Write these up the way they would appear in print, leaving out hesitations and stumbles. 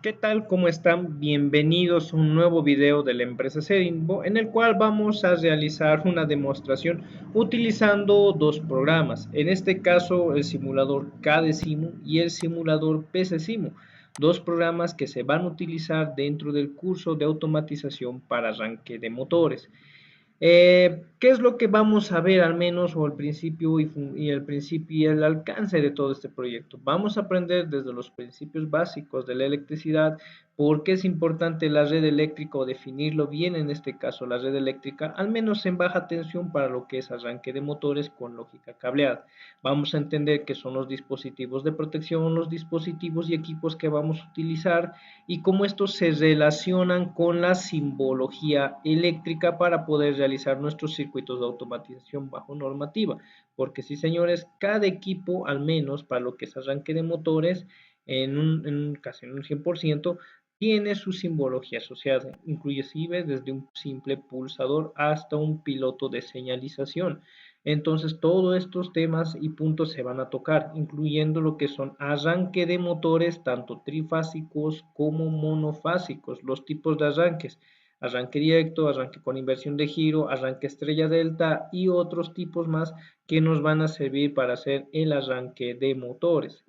¿Qué tal? ¿Cómo están? Bienvenidos a un nuevo video de la empresa Sedinvo en el cual vamos a realizar una demostración utilizando dos programas, en este caso el simulador KDesimu y el simulador PCSimu, dos programas que se van a utilizar dentro del curso de automatización para arranque de motores. ¿Qué es lo que vamos a ver al menos o el principio y el principio y el alcance de todo este proyecto? Vamos a aprender desde los principios básicos de la electricidad, por qué es importante la red eléctrica o definirlo bien en este caso la red eléctrica, al menos en baja tensión para lo que es arranque de motores con lógica cableada. Vamos a entender qué son los dispositivos de protección, los dispositivos y equipos que vamos a utilizar y cómo estos se relacionan con la simbología eléctrica para poder realizar nuestros circuitos de automatización bajo normativa. Porque sí, señores, cada equipo, al menos para lo que es arranque de motores, casi en un 100%, tiene su simbología asociada, inclusive desde un simple pulsador hasta un piloto de señalización. Entonces, todos estos temas y puntos se van a tocar, incluyendo lo que son arranque de motores, tanto trifásicos como monofásicos, los tipos de arranques, arranque directo, arranque con inversión de giro, arranque estrella delta y otros tipos más que nos van a servir para hacer el arranque de motores.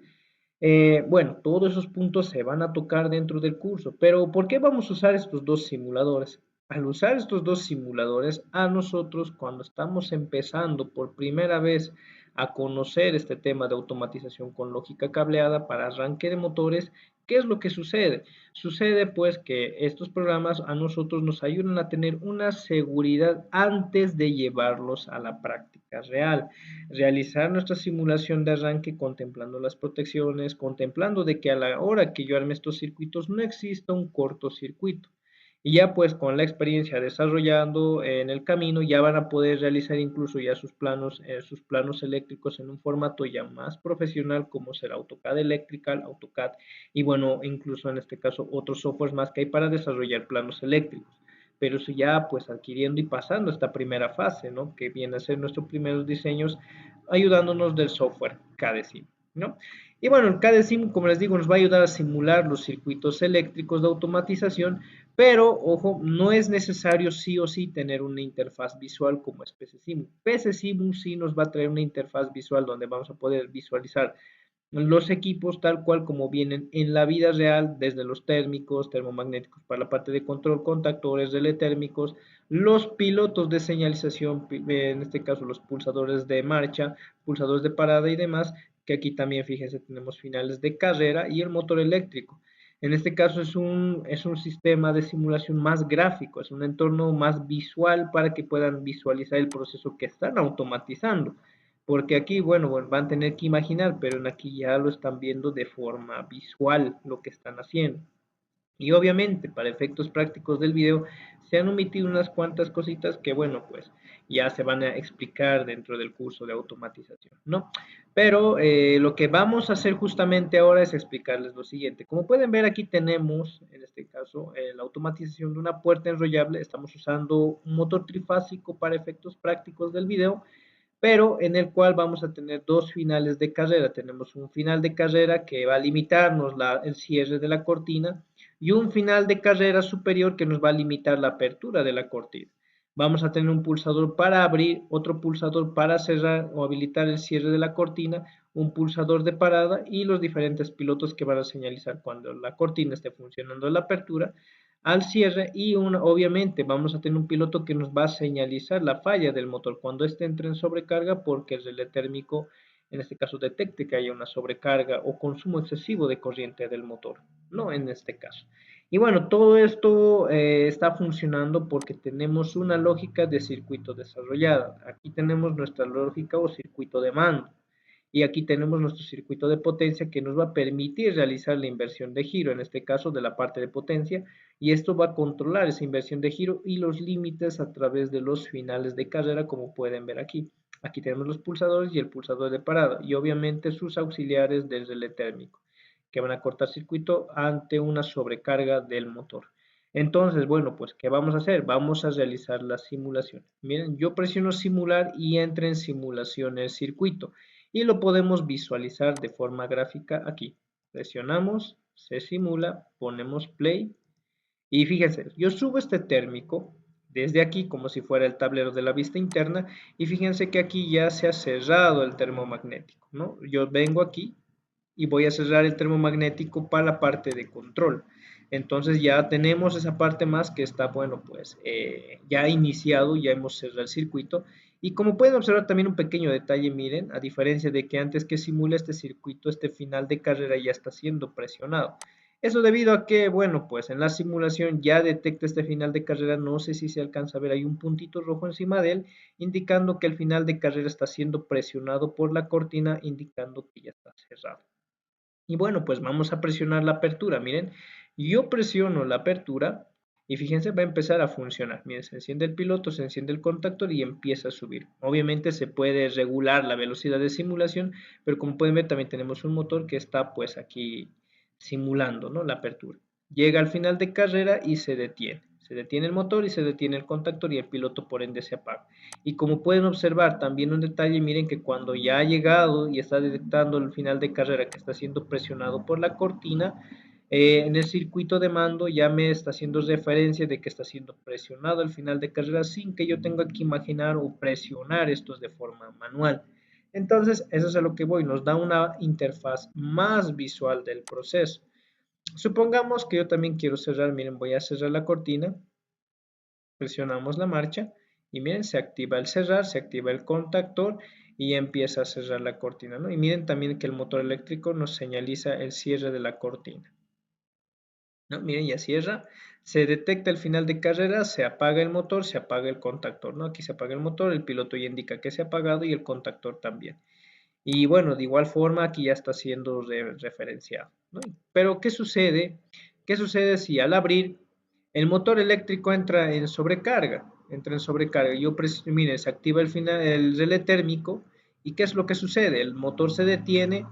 Bueno, todos esos puntos se van a tocar dentro del curso, pero ¿por qué vamos a usar estos dos simuladores? Al usar estos dos simuladores, a nosotros cuando estamos empezando por primera vez a conocer este tema de automatización con lógica cableada para arranque de motores, ¿qué es lo que sucede? Sucede pues que estos programas a nosotros nos ayudan a tener una seguridad antes de llevarlos a la práctica real, realizar nuestra simulación de arranque contemplando las protecciones, contemplando de que a la hora que yo arme estos circuitos no exista un cortocircuito. Y ya pues con la experiencia desarrollando en el camino ya van a poder realizar incluso ya sus planos eléctricos en un formato ya más profesional como será AutoCAD Electrical, AutoCAD y bueno, incluso en este caso otros softwares más que hay para desarrollar planos eléctricos, pero eso ya pues adquiriendo y pasando esta primera fase, ¿no? Que viene a ser nuestros primeros diseños ayudándonos del software KDSIM, ¿no? Y bueno, el KDSIM, como les digo, nos va a ayudar a simular los circuitos eléctricos de automatización, pero ojo, no es necesario sí o sí tener una interfaz visual como es PCSIM. PCSIM sí nos va a traer una interfaz visual donde vamos a poder visualizar los equipos tal cual como vienen en la vida real, desde los térmicos, termomagnéticos para la parte de control, contactores, relé térmicos, los pilotos de señalización, en este caso los pulsadores de marcha, pulsadores de parada y demás, que aquí también fíjense tenemos finales de carrera y el motor eléctrico. En este caso es un sistema de simulación más gráfico, es un entorno más visual para que puedan visualizar el proceso que están automatizando. Porque aquí, bueno, van a tener que imaginar, pero en aquí ya lo están viendo de forma visual lo que están haciendo. Y obviamente, para efectos prácticos del video, se han omitido unas cuantas cositas que, bueno, pues ya se van a explicar dentro del curso de automatización, ¿no? Pero lo que vamos a hacer justamente ahora es explicarles lo siguiente. Como pueden ver, aquí tenemos, en este caso, la automatización de una puerta enrollable. Estamos usando un motor trifásico para efectos prácticos del video, pero en el cual vamos a tener dos finales de carrera. Tenemos un final de carrera que va a limitarnos el cierre de la cortina y un final de carrera superior que nos va a limitar la apertura de la cortina. Vamos a tener un pulsador para abrir, otro pulsador para cerrar o habilitar el cierre de la cortina, un pulsador de parada y los diferentes pilotos que van a señalizar cuando la cortina esté funcionando en la apertura al cierre y obviamente vamos a tener un piloto que nos va a señalizar la falla del motor cuando este entre en sobrecarga porque el relé térmico en este caso detecte que haya una sobrecarga o consumo excesivo de corriente del motor, no en este caso. Y bueno, todo esto está funcionando porque tenemos una lógica de circuito desarrollada. Aquí tenemos nuestra lógica o circuito de mando. Y aquí tenemos nuestro circuito de potencia que nos va a permitir realizar la inversión de giro, en este caso de la parte de potencia, y esto va a controlar esa inversión de giro y los límites a través de los finales de carrera, como pueden ver aquí. Aquí tenemos los pulsadores y el pulsador de parada, y obviamente sus auxiliares del relé térmico, que van a cortar circuito ante una sobrecarga del motor. Entonces, bueno, pues, ¿qué vamos a hacer? Vamos a realizar la simulación. Miren, yo presiono simular y entra en simulación el circuito y lo podemos visualizar de forma gráfica aquí. Presionamos se simula, ponemos play y fíjense, yo subo este térmico desde aquí como si fuera el tablero de la vista interna y fíjense que aquí ya se ha cerrado el termomagnético, ¿no? Yo vengo aquí y voy a cerrar el termomagnético para la parte de control. Entonces ya tenemos esa parte más que está, bueno, pues ya iniciado, ya hemos cerrado el circuito. Y como pueden observar también un pequeño detalle, miren, a diferencia de que antes que simula este circuito, este final de carrera ya está siendo presionado. Eso debido a que, bueno, pues en la simulación ya detecta este final de carrera, no sé si se alcanza a ver, hay un puntito rojo encima de él, indicando que el final de carrera está siendo presionado por la cortina, indicando que ya está cerrado. Y bueno, pues vamos a presionar la apertura. Miren, yo presiono la apertura y fíjense, va a empezar a funcionar. Miren, se enciende el piloto, se enciende el contactor y empieza a subir. Obviamente se puede regular la velocidad de simulación, pero como pueden ver también tenemos un motor que está pues aquí simulando, ¿no? La apertura. Llega al final de carrera y se detiene. Se detiene el motor y se detiene el contactor y el piloto por ende se apaga. Y como pueden observar también un detalle, miren que cuando ya ha llegado y está detectando el final de carrera que está siendo presionado por la cortina, en el circuito de mando ya me está haciendo referencia de que está siendo presionado el final de carrera sin que yo tenga que imaginar o presionar estos de forma manual. Entonces, eso es a lo que voy, nos da una interfaz más visual del proceso. Supongamos que yo también quiero cerrar, miren, voy a cerrar la cortina, presionamos la marcha y miren, se activa el cerrar, se activa el contactor y empieza a cerrar la cortina, ¿no? Y miren también que el motor eléctrico nos señaliza el cierre de la cortina, ¿no? Miren, ya cierra, se detecta el final de carrera, se apaga el motor, se apaga el contactor, ¿no? Aquí se apaga el motor, el piloto ya indica que se ha apagado y el contactor también. Y bueno, de igual forma aquí ya está siendo referenciado, ¿no? Pero ¿qué sucede? ¿Qué sucede si al abrir el motor eléctrico entra en sobrecarga? Entra en sobrecarga. Mire, se activa el final, el relé térmico. ¿Y qué es lo que sucede? El motor se detiene.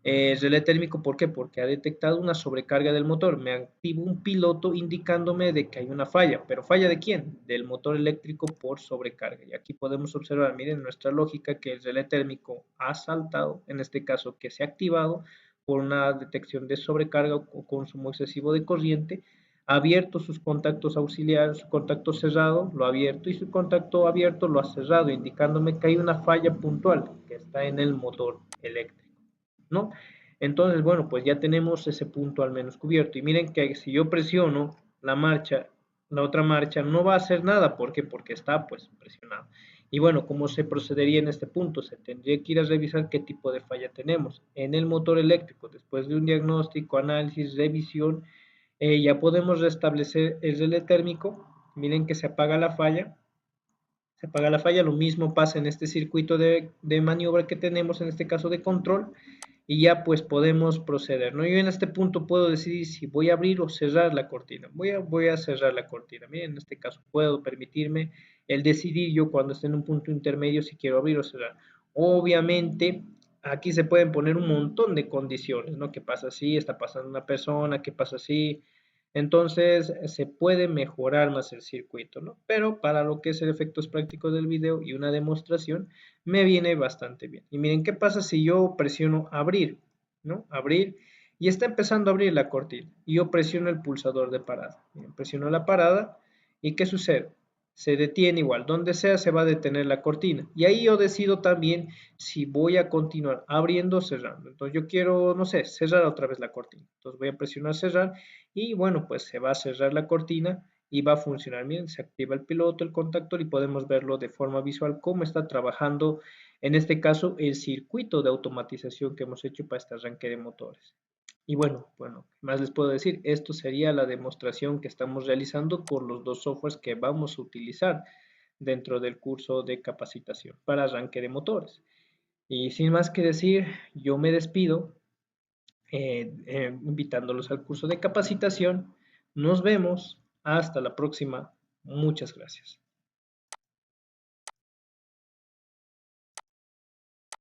El relé térmico, ¿por qué? Porque ha detectado una sobrecarga del motor. Me activa un piloto indicándome de que hay una falla. ¿Pero falla de quién? Del motor eléctrico por sobrecarga. Y aquí podemos observar, miren, nuestra lógica que el relé térmico ha saltado, en este caso que se ha activado por una detección de sobrecarga o consumo excesivo de corriente, ha abierto sus contactos auxiliares, su contacto cerrado lo ha abierto y su contacto abierto lo ha cerrado, indicándome que hay una falla puntual que está en el motor eléctrico, ¿no? Entonces, bueno, pues ya tenemos ese punto al menos cubierto. Y miren que si yo presiono la marcha, la otra marcha no va a hacer nada. ¿Por qué? Porque está pues presionado. Y bueno, ¿cómo se procedería en este punto? Se tendría que ir a revisar qué tipo de falla tenemos. En el motor eléctrico, después de un diagnóstico, análisis, revisión, ya podemos restablecer el relé térmico. Miren que se apaga la falla. Se apaga la falla, lo mismo pasa en este circuito de maniobra que tenemos, en este caso de control, y ya pues podemos proceder, ¿no? Yo en este punto puedo decidir si voy a abrir o cerrar la cortina. Voy a cerrar la cortina. Miren, en este caso puedo permitirme el decidir yo cuando esté en un punto intermedio si quiero abrir o cerrar. Obviamente, aquí se pueden poner un montón de condiciones, ¿no? ¿Qué pasa si está pasando una persona? ¿Qué pasa si? Entonces se puede mejorar más el circuito, ¿no? Pero para lo que es el efectos prácticos del video y una demostración, me viene bastante bien. Y miren, ¿qué pasa si yo presiono abrir, ¿no? Abrir y está empezando a abrir la cortina y yo presiono el pulsador de parada. Miren, presiono la parada y ¿qué sucede? Se detiene igual, donde sea se va a detener la cortina. Y ahí yo decido también si voy a continuar abriendo o cerrando. Entonces yo quiero, no sé, cerrar otra vez la cortina. Entonces voy a presionar cerrar y bueno, pues se va a cerrar la cortina y va a funcionar. Miren, se activa el piloto, el contactor y podemos verlo de forma visual cómo está trabajando, en este caso, el circuito de automatización que hemos hecho para este arranque de motores. Y bueno, ¿qué más les puedo decir? Esto sería la demostración que estamos realizando con los dos softwares que vamos a utilizar dentro del curso de capacitación para arranque de motores. Y sin más que decir, yo me despido invitándolos al curso de capacitación. Nos vemos. Hasta la próxima. Muchas gracias.